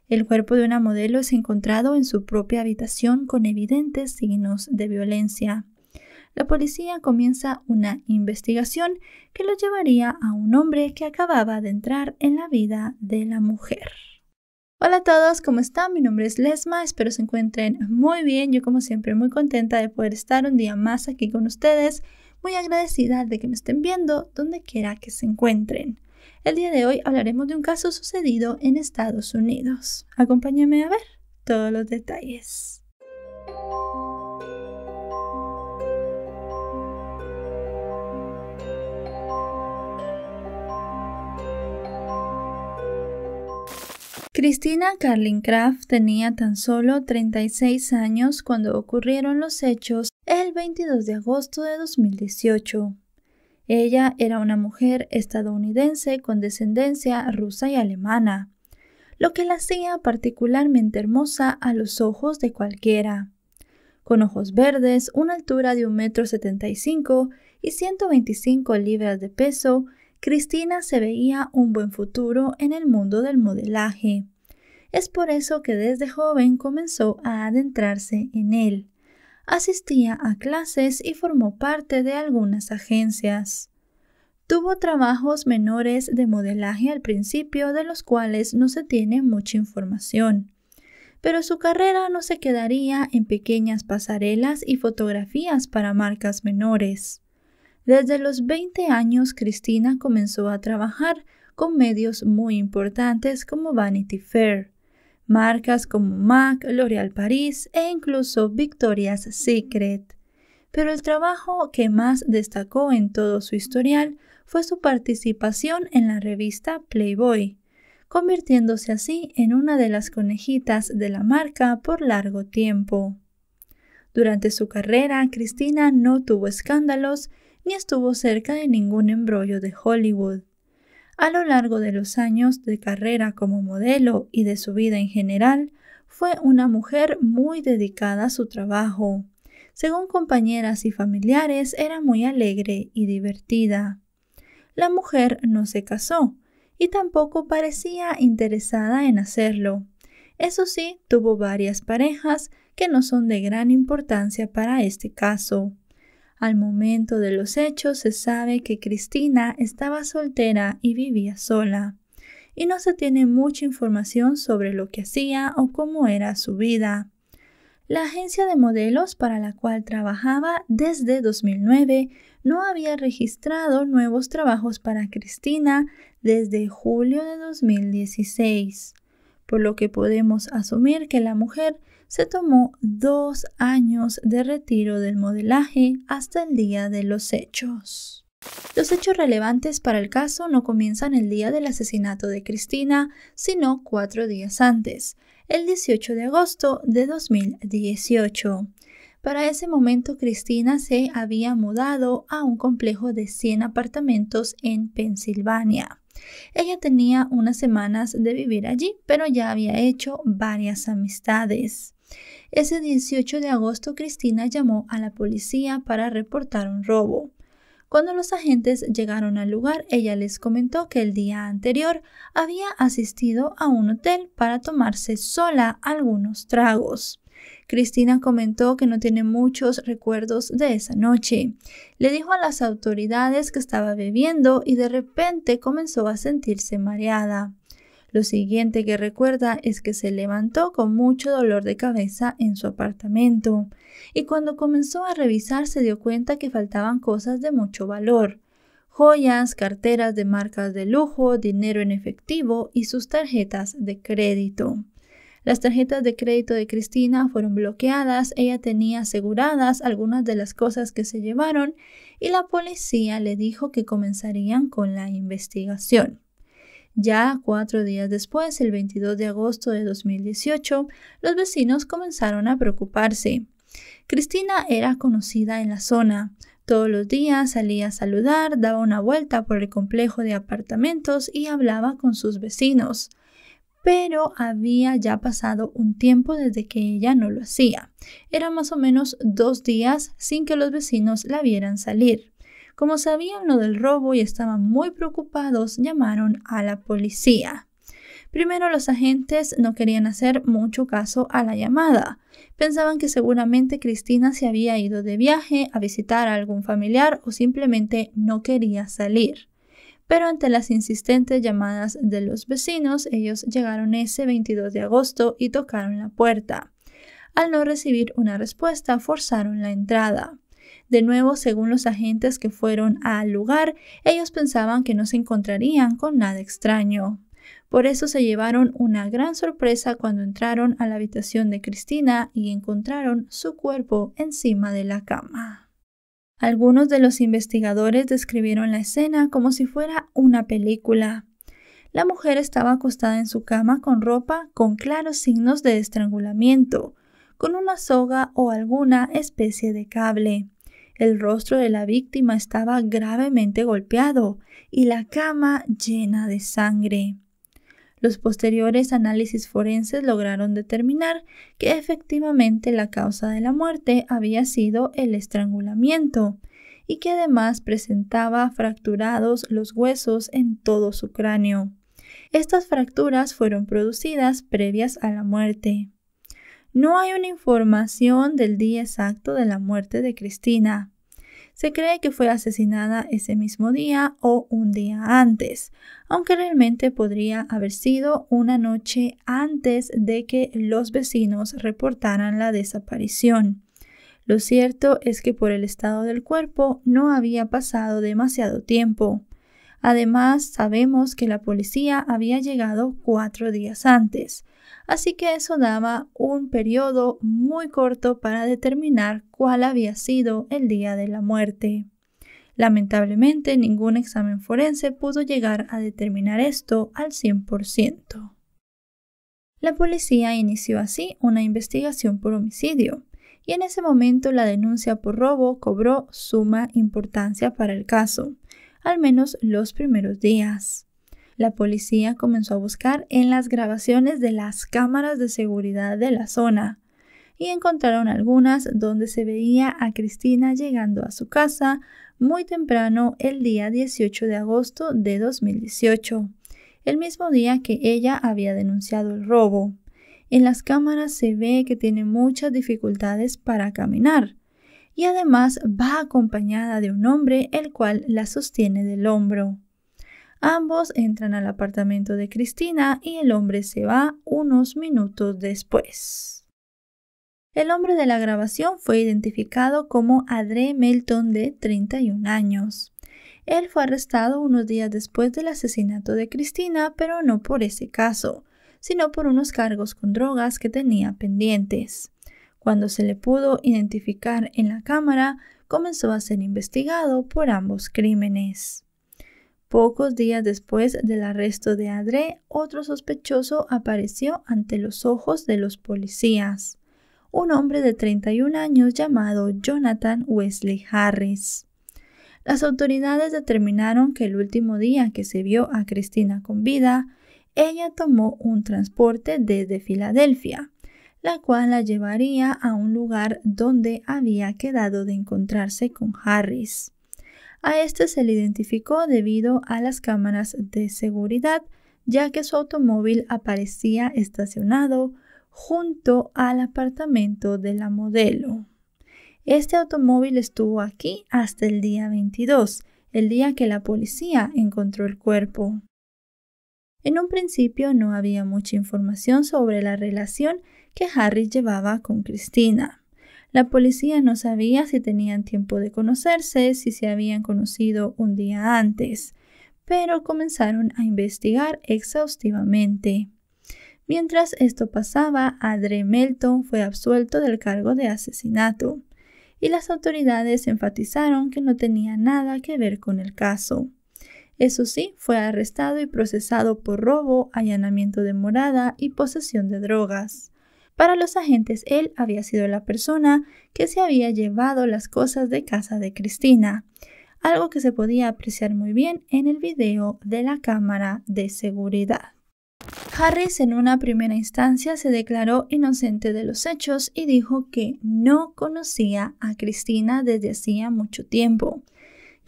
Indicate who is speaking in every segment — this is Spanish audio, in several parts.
Speaker 1: El cuerpo de una modelo es encontrado en su propia habitación con evidentes signos de violencia. La policía comienza una investigación que lo llevaría a un hombre que acababa de entrar en la vida de la mujer. Hola a todos, ¿cómo están? Mi nombre es Lesma, espero se encuentren muy bien. Yo como siempre muy contenta de poder estar un día más aquí con ustedes, muy agradecida de que me estén viendo donde quiera que se encuentren. El día de hoy hablaremos de un caso sucedido en Estados Unidos. Acompáñenme a ver todos los detalles. Christina Carlin Craft tenía tan solo 36 años cuando ocurrieron los hechos el 22 de agosto de 2018. Ella era una mujer estadounidense con descendencia rusa y alemana, lo que la hacía particularmente hermosa a los ojos de cualquiera. Con ojos verdes, una altura de 1,75 m y 125 libras de peso, Christina se veía un buen futuro en el mundo del modelaje. Es por eso que desde joven comenzó a adentrarse en él. Asistía a clases y formó parte de algunas agencias. Tuvo trabajos menores de modelaje al principio de los cuales no se tiene mucha información. Pero su carrera no se quedaría en pequeñas pasarelas y fotografías para marcas menores. Desde los 20 años, Christina comenzó a trabajar con medios muy importantes como Vanity Fair, marcas como MAC, L'Oréal Paris e incluso Victoria's Secret. Pero el trabajo que más destacó en todo su historial fue su participación en la revista Playboy, convirtiéndose así en una de las conejitas de la marca por largo tiempo. Durante su carrera, Christina no tuvo escándalos ni estuvo cerca de ningún embrollo de Hollywood. A lo largo de los años de carrera como modelo y de su vida en general, fue una mujer muy dedicada a su trabajo. Según compañeras y familiares, era muy alegre y divertida. La mujer no se casó y tampoco parecía interesada en hacerlo. Eso sí, tuvo varias parejas que no son de gran importancia para este caso. Al momento de los hechos se sabe que Christina estaba soltera y vivía sola, y no se tiene mucha información sobre lo que hacía o cómo era su vida. La agencia de modelos para la cual trabajaba desde 2009 no había registrado nuevos trabajos para Christina desde julio de 2016, por lo que podemos asumir que la mujer se tomó 2 años de retiro del modelaje hasta el día de los hechos. Los hechos relevantes para el caso no comienzan el día del asesinato de Christina, sino 4 días antes, el 18 de agosto de 2018. Para ese momento, Christina se había mudado a un complejo de 100 apartamentos en Pensilvania. Ella tenía unas semanas de vivir allí, pero ya había hecho varias amistades. Ese 18 de agosto, Christina llamó a la policía para reportar un robo. Cuando los agentes llegaron al lugar, ella les comentó que el día anterior había asistido a un hotel para tomarse sola algunos tragos. Christina comentó que no tiene muchos recuerdos de esa noche. Le dijo a las autoridades que estaba bebiendo y de repente comenzó a sentirse mareada. Lo siguiente que recuerda es que se levantó con mucho dolor de cabeza en su apartamento y cuando comenzó a revisar se dio cuenta que faltaban cosas de mucho valor: joyas, carteras de marcas de lujo, dinero en efectivo y sus tarjetas de crédito. Las tarjetas de crédito de Christina fueron bloqueadas, ella tenía aseguradas algunas de las cosas que se llevaron y la policía le dijo que comenzarían con la investigación. Ya 4 días después, el 22 de agosto de 2018, los vecinos comenzaron a preocuparse. Christina era conocida en la zona. Todos los días salía a saludar, daba una vuelta por el complejo de apartamentos y hablaba con sus vecinos. Pero había ya pasado un tiempo desde que ella no lo hacía. Era más o menos 2 días sin que los vecinos la vieran salir. Como sabían lo del robo y estaban muy preocupados, llamaron a la policía. Primero, los agentes no querían hacer mucho caso a la llamada. Pensaban que seguramente Cristina se había ido de viaje a visitar a algún familiar o simplemente no quería salir. Pero ante las insistentes llamadas de los vecinos, ellos llegaron ese 22 de agosto y tocaron la puerta. Al no recibir una respuesta, forzaron la entrada. De nuevo, según los agentes que fueron al lugar, ellos pensaban que no se encontrarían con nada extraño. Por eso se llevaron una gran sorpresa cuando entraron a la habitación de Cristina y encontraron su cuerpo encima de la cama. Algunos de los investigadores describieron la escena como si fuera una película. La mujer estaba acostada en su cama con ropa con claros signos de estrangulamiento, con una soga o alguna especie de cable. El rostro de la víctima estaba gravemente golpeado y la cama llena de sangre. Los posteriores análisis forenses lograron determinar que efectivamente la causa de la muerte había sido el estrangulamiento y que además presentaba fracturados los huesos en todo su cráneo. Estas fracturas fueron producidas previas a la muerte. No hay una información del día exacto de la muerte de Cristina. Se cree que fue asesinada ese mismo día o un día antes, aunque realmente podría haber sido una noche antes de que los vecinos reportaran la desaparición. Lo cierto es que por el estado del cuerpo no había pasado demasiado tiempo. Además, sabemos que la policía había llegado 4 días antes, así que eso daba un periodo muy corto para determinar cuál había sido el día de la muerte. Lamentablemente, ningún examen forense pudo llegar a determinar esto al 100%. La policía inició así una investigación por homicidio, y en ese momento la denuncia por robo cobró suma importancia para el caso, al menos los primeros días. La policía comenzó a buscar en las grabaciones de las cámaras de seguridad de la zona y encontraron algunas donde se veía a Cristina llegando a su casa muy temprano el día 18 de agosto de 2018, el mismo día que ella había denunciado el robo. En las cámaras se ve que tiene muchas dificultades para caminar y además va acompañada de un hombre el cual la sostiene del hombro. Ambos entran al apartamento de Cristina y el hombre se va unos minutos después. El hombre de la grabación fue identificado como Andre Melton, de 31 años. Él fue arrestado unos días después del asesinato de Cristina, pero no por ese caso, sino por unos cargos con drogas que tenía pendientes. Cuando se le pudo identificar en la cámara, comenzó a ser investigado por ambos crímenes. Pocos días después del arresto de Andre, otro sospechoso apareció ante los ojos de los policías, un hombre de 31 años llamado Jonathan Wesley Harris. Las autoridades determinaron que el último día que se vio a Cristina con vida, ella tomó un transporte desde Filadelfia, la cual la llevaría a un lugar donde había quedado de encontrarse con Harris. A este se le identificó debido a las cámaras de seguridad, ya que su automóvil aparecía estacionado junto al apartamento de la modelo. Este automóvil estuvo aquí hasta el día 22, el día que la policía encontró el cuerpo. En un principio no había mucha información sobre la relación que Harris llevaba con Cristina. La policía no sabía si tenían tiempo de conocerse, si se habían conocido un día antes, pero comenzaron a investigar exhaustivamente. Mientras esto pasaba, Andre Melton fue absuelto del cargo de asesinato, y las autoridades enfatizaron que no tenía nada que ver con el caso. Eso sí, fue arrestado y procesado por robo, allanamiento de morada y posesión de drogas. Para los agentes, él había sido la persona que se había llevado las cosas de casa de Cristina, algo que se podía apreciar muy bien en el video de la cámara de seguridad. Harris en una primera instancia se declaró inocente de los hechos y dijo que no conocía a Cristina desde hacía mucho tiempo,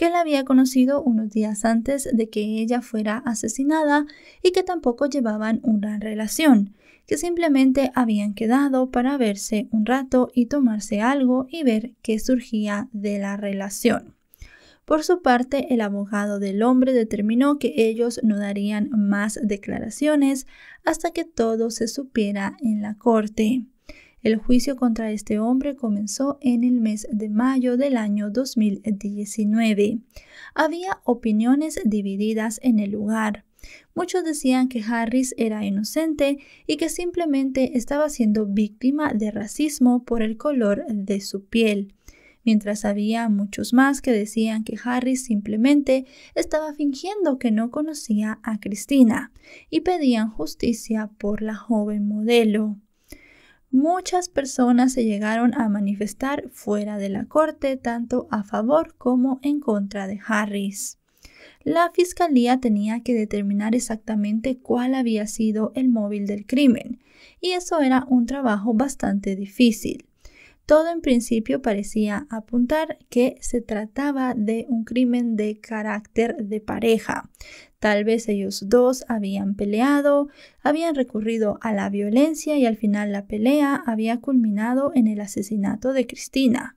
Speaker 1: que él había conocido unos días antes de que ella fuera asesinada y que tampoco llevaban una relación, que simplemente habían quedado para verse un rato y tomarse algo y ver qué surgía de la relación. Por su parte, el abogado del hombre determinó que ellos no darían más declaraciones hasta que todo se supiera en la corte. El juicio contra este hombre comenzó en el mes de mayo del año 2019. Había opiniones divididas en el lugar. Muchos decían que Harris era inocente y que simplemente estaba siendo víctima de racismo por el color de su piel, mientras había muchos más que decían que Harris simplemente estaba fingiendo que no conocía a Cristina y pedían justicia por la joven modelo. Muchas personas se llegaron a manifestar fuera de la corte, tanto a favor como en contra de Harris. La fiscalía tenía que determinar exactamente cuál había sido el móvil del crimen, y eso era un trabajo bastante difícil. Todo en principio parecía apuntar que se trataba de un crimen de carácter de pareja. Tal vez ellos dos habían peleado, habían recurrido a la violencia y al final la pelea había culminado en el asesinato de Cristina.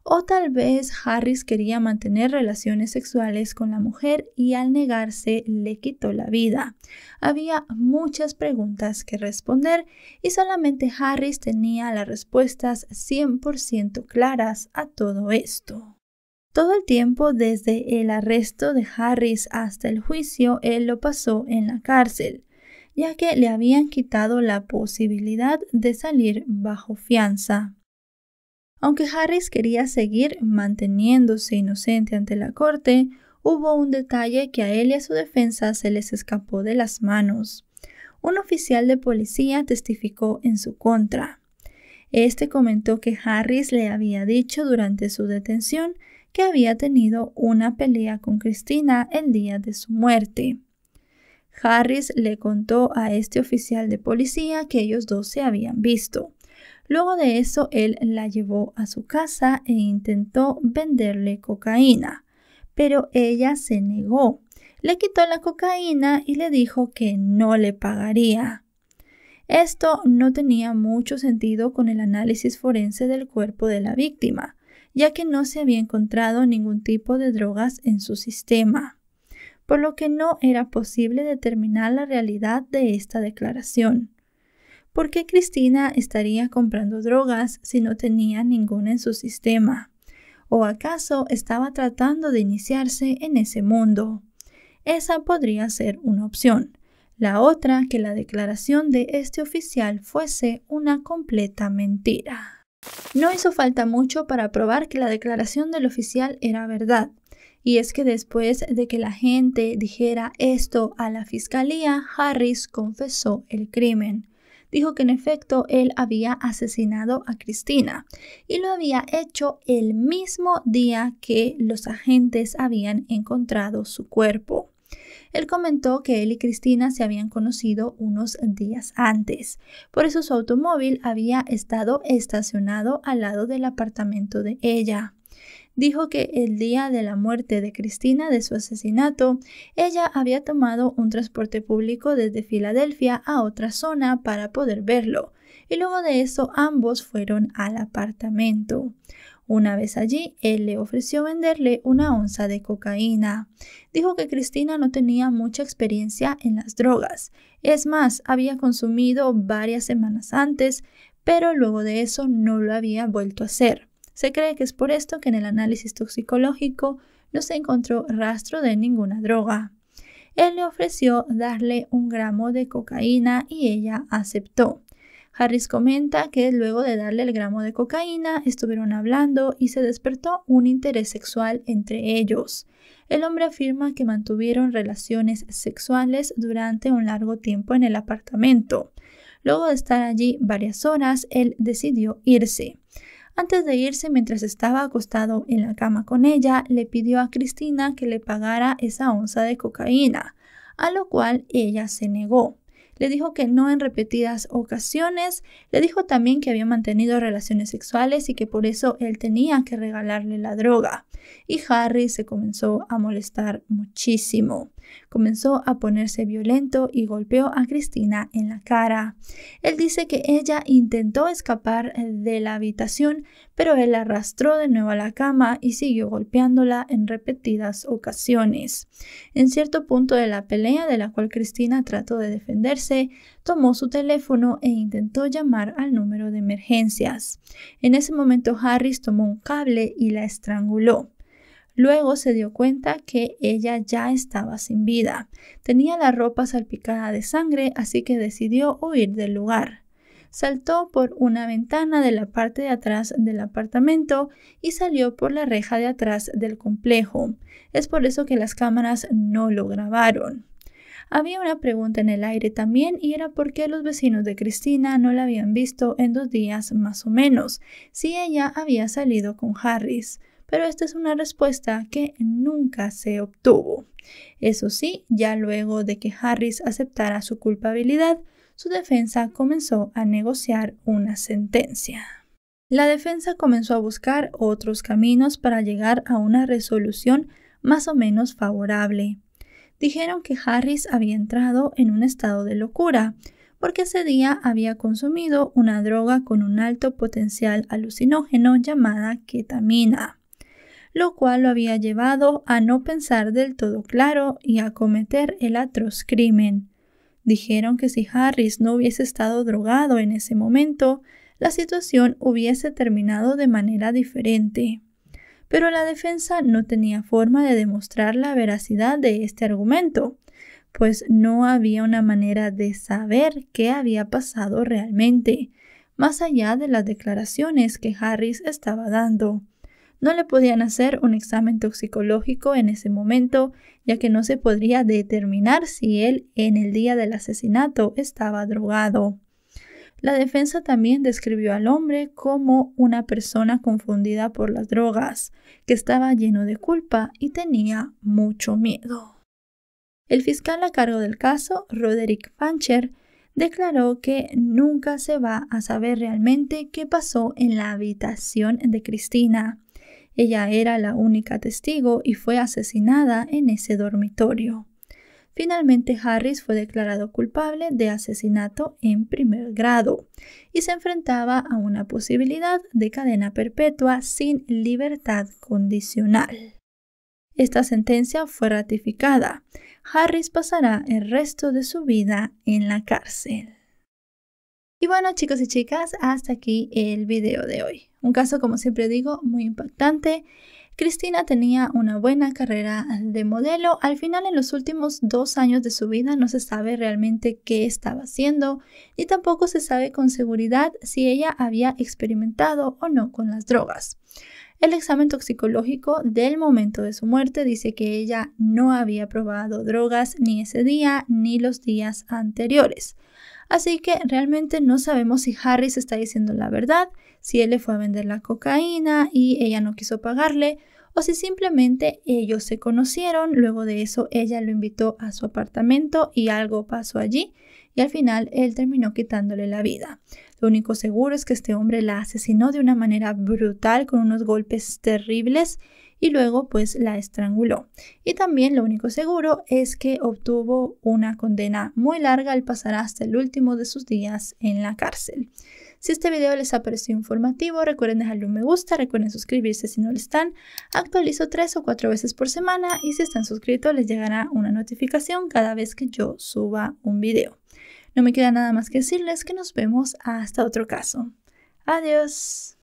Speaker 1: O tal vez Harris quería mantener relaciones sexuales con la mujer y al negarse le quitó la vida. Había muchas preguntas que responder y solamente Harris tenía las respuestas 100% claras a todo esto. Todo el tiempo desde el arresto de Harris hasta el juicio, él lo pasó en la cárcel, ya que le habían quitado la posibilidad de salir bajo fianza. Aunque Harris quería seguir manteniéndose inocente ante la corte, hubo un detalle que a él y a su defensa se les escapó de las manos. Un oficial de policía testificó en su contra. Este comentó que Harris le había dicho durante su detención que había tenido una pelea con Cristina el día de su muerte. Harris le contó a este oficial de policía que ellos dos se habían visto. Luego de eso, él la llevó a su casa e intentó venderle cocaína, pero ella se negó. Le quitó la cocaína y le dijo que no le pagaría. Esto no tenía mucho sentido con el análisis forense del cuerpo de la víctima, ya que no se había encontrado ningún tipo de drogas en su sistema, por lo que no era posible determinar la realidad de esta declaración. ¿Por qué Cristina estaría comprando drogas si no tenía ninguna en su sistema? ¿O acaso estaba tratando de iniciarse en ese mundo? Esa podría ser una opción. La otra, que la declaración de este oficial fuese una completa mentira. No hizo falta mucho para probar que la declaración del oficial era verdad. Y es que después de que la gente dijera esto a la fiscalía, Harris confesó el crimen. Dijo que en efecto él había asesinado a Cristina y lo había hecho el mismo día que los agentes habían encontrado su cuerpo. Él comentó que él y Cristina se habían conocido unos días antes, por eso su automóvil había estado estacionado al lado del apartamento de ella. Dijo que el día de la muerte de Cristina, de su asesinato, ella había tomado un transporte público desde Filadelfia a otra zona para poder verlo, y luego de eso ambos fueron al apartamento. Una vez allí, él le ofreció venderle una onza de cocaína. Dijo que Cristina no tenía mucha experiencia en las drogas. Es más, había consumido varias semanas antes, pero luego de eso no lo había vuelto a hacer. Se cree que es por esto que en el análisis toxicológico no se encontró rastro de ninguna droga. Él le ofreció darle 1 gramo de cocaína y ella aceptó. Harris comenta que luego de darle el gramo de cocaína estuvieron hablando y se despertó un interés sexual entre ellos. El hombre afirma que mantuvieron relaciones sexuales durante un largo tiempo en el apartamento. Luego de estar allí varias horas, él decidió irse. Antes de irse, mientras estaba acostado en la cama con ella, le pidió a Cristina que le pagara esa onza de cocaína, a lo cual ella se negó. Le dijo que no en repetidas ocasiones, le dijo también que había mantenido relaciones sexuales y que por eso él tenía que regalarle la droga. Y Harris se comenzó a molestar muchísimo. Comenzó a ponerse violento y golpeó a Cristina en la cara. Él dice que ella intentó escapar de la habitación, pero él la arrastró de nuevo a la cama y siguió golpeándola en repetidas ocasiones. En cierto punto de la pelea, de la cual Cristina trató de defenderse, tomó su teléfono e intentó llamar al número de emergencias. En ese momento Harris tomó un cable y la estranguló. Luego se dio cuenta que ella ya estaba sin vida. Tenía la ropa salpicada de sangre, así que decidió huir del lugar. Saltó por una ventana de la parte de atrás del apartamento y salió por la reja de atrás del complejo. Es por eso que las cámaras no lo grabaron. Había una pregunta en el aire también y era por qué los vecinos de Cristina no la habían visto en 2 días más o menos, si ella había salido con Harris. Pero esta es una respuesta que nunca se obtuvo. Eso sí, ya luego de que Harris aceptara su culpabilidad, su defensa comenzó a negociar una sentencia. La defensa comenzó a buscar otros caminos para llegar a una resolución más o menos favorable. Dijeron que Harris había entrado en un estado de locura, porque ese día había consumido una droga con un alto potencial alucinógeno llamada ketamina, lo cual lo había llevado a no pensar del todo claro y a cometer el atroz crimen. Dijeron que si Harris no hubiese estado drogado en ese momento, la situación hubiese terminado de manera diferente. Pero la defensa no tenía forma de demostrar la veracidad de este argumento, pues no había una manera de saber qué había pasado realmente, más allá de las declaraciones que Harris estaba dando. No le podían hacer un examen toxicológico en ese momento, ya que no se podría determinar si él en el día del asesinato estaba drogado. La defensa también describió al hombre como una persona confundida por las drogas, que estaba lleno de culpa y tenía mucho miedo. El fiscal a cargo del caso, Roderick Fancher, declaró que nunca se va a saber realmente qué pasó en la habitación de Cristina. Ella era la única testigo y fue asesinada en ese dormitorio. Finalmente, Harris fue declarado culpable de asesinato en primer grado y se enfrentaba a una posibilidad de cadena perpetua sin libertad condicional. Esta sentencia fue ratificada. Harris pasará el resto de su vida en la cárcel. Y bueno, chicos y chicas, hasta aquí el video de hoy. Un caso, como siempre digo, muy impactante. Cristina tenía una buena carrera de modelo. Al final, en los últimos 2 años de su vida, no se sabe realmente qué estaba haciendo, ni tampoco se sabe con seguridad si ella había experimentado o no con las drogas. El examen toxicológico del momento de su muerte dice que ella no había probado drogas ni ese día ni los días anteriores. Así que realmente no sabemos si Harris está diciendo la verdad, si él le fue a vender la cocaína y ella no quiso pagarle, o si simplemente ellos se conocieron, luego de eso ella lo invitó a su apartamento y algo pasó allí y al final él terminó quitándole la vida. Lo único seguro es que este hombre la asesinó de una manera brutal con unos golpes terribles y luego pues la estranguló. Y también lo único seguro es que obtuvo una condena muy larga al pasar hasta el último de sus días en la cárcel. Si este video les ha parecido informativo, recuerden dejarle un me gusta, recuerden suscribirse si no lo están. Actualizo 3 o 4 veces por semana y si están suscritos les llegará una notificación cada vez que yo suba un video. No me queda nada más que decirles que nos vemos hasta otro caso. Adiós.